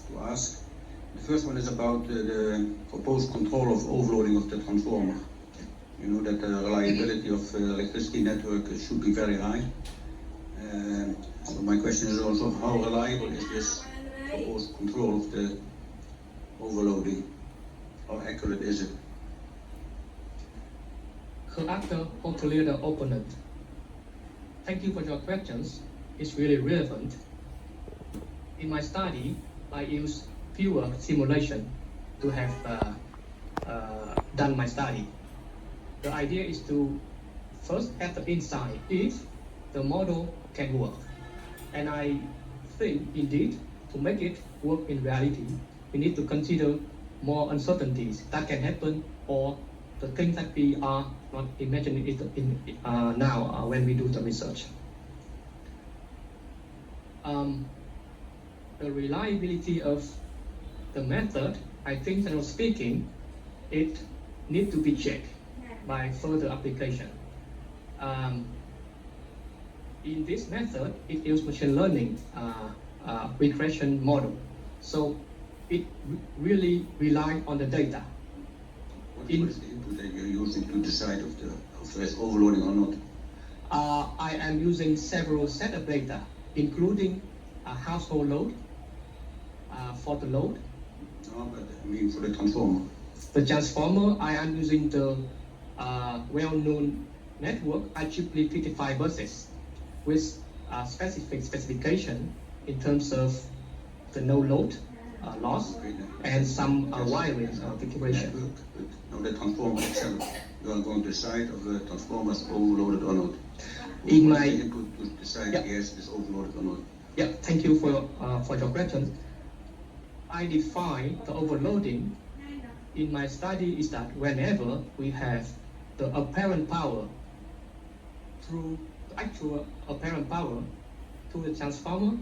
to ask. The first one is about the proposed control of overloading of the transformer. You know that the reliability of electricity network should be very high. So my question is also, how reliable is this proposed control of the overloading? How accurate is it? After hopefully the opponent. Thank you for your questions. It's really relevant. In my study, I use pure simulation to have done my study. The idea is to first have the insight if the model can work. And I think indeed to make it work in reality, we need to consider more uncertainties that can happen or the things that we are not imagining it now when we do the research. The reliability of the method, I think, generally speaking, it needs to be checked by further application. In this method, it uses machine learning regression model. So it really relies on the data. What is the input that you're using to decide if there's overloading or not? I am using several set of data, including household load for the load. No, but I mean for the transformer. The transformer, I am using the well-known network IEEE 55 buses with specific specification in terms of the no load loss and some wiring configuration. Now the transformer itself, you are going to decide if the transformer is overloaded or not. In What my is the input to decide yes, it's overloaded or not? Yeah, thank you for your question. I define the overloading in my study is that whenever we have the apparent power through the actual apparent power to the transformer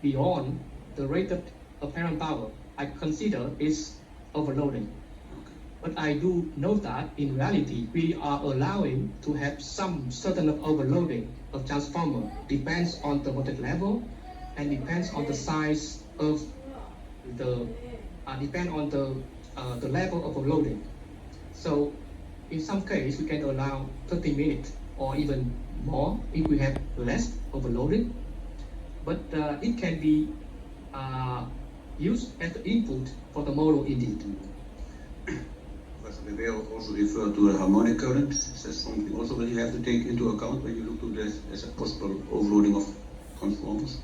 beyond the rated apparent power, I consider is overloading. But I do note that in reality, we are allowing to have some certain of overloading of transformer, depends on the voltage level and depends on the size of the, depend on the level of overloading. So in some case, we can allow 30 minutes or even more if we have less overloading. But it can be used as the input for the model indeed. We will also refer to the harmonic current. Is that something also that you have to take into account when you look to this as a possible overloading of transformers?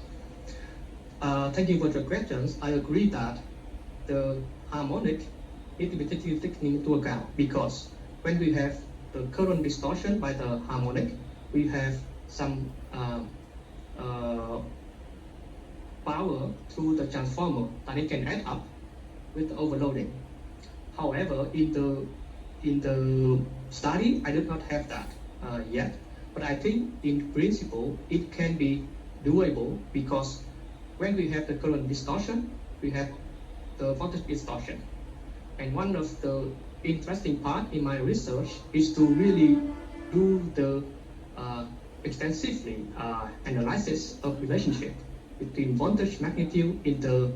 Thank you for your questions. I agree that the harmonic needs to be taken into account because when we have the current distortion by the harmonic, we have some power through the transformer that it can add up with the overloading. However, in the study, I did not have that yet, but I think in principle it can be doable because when we have the current distortion, we have the voltage distortion. And one of the interesting part in my research is to really do the extensively analysis of relationship between voltage magnitude in the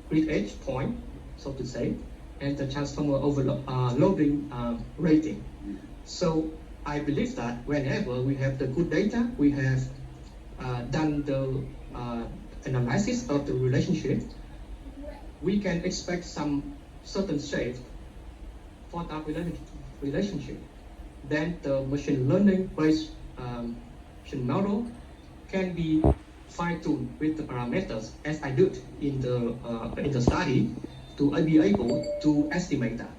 grid edge point, so to say, and the transformer overloading rating. So I believe that whenever we have the good data, we have done the analysis of the relationship, we can expect some certain shape for that relationship. Then the machine learning based machine model can be fine-tuned with the parameters as I did in the study to be able to estimate that.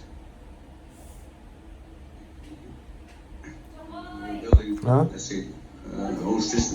Let's say, the whole system.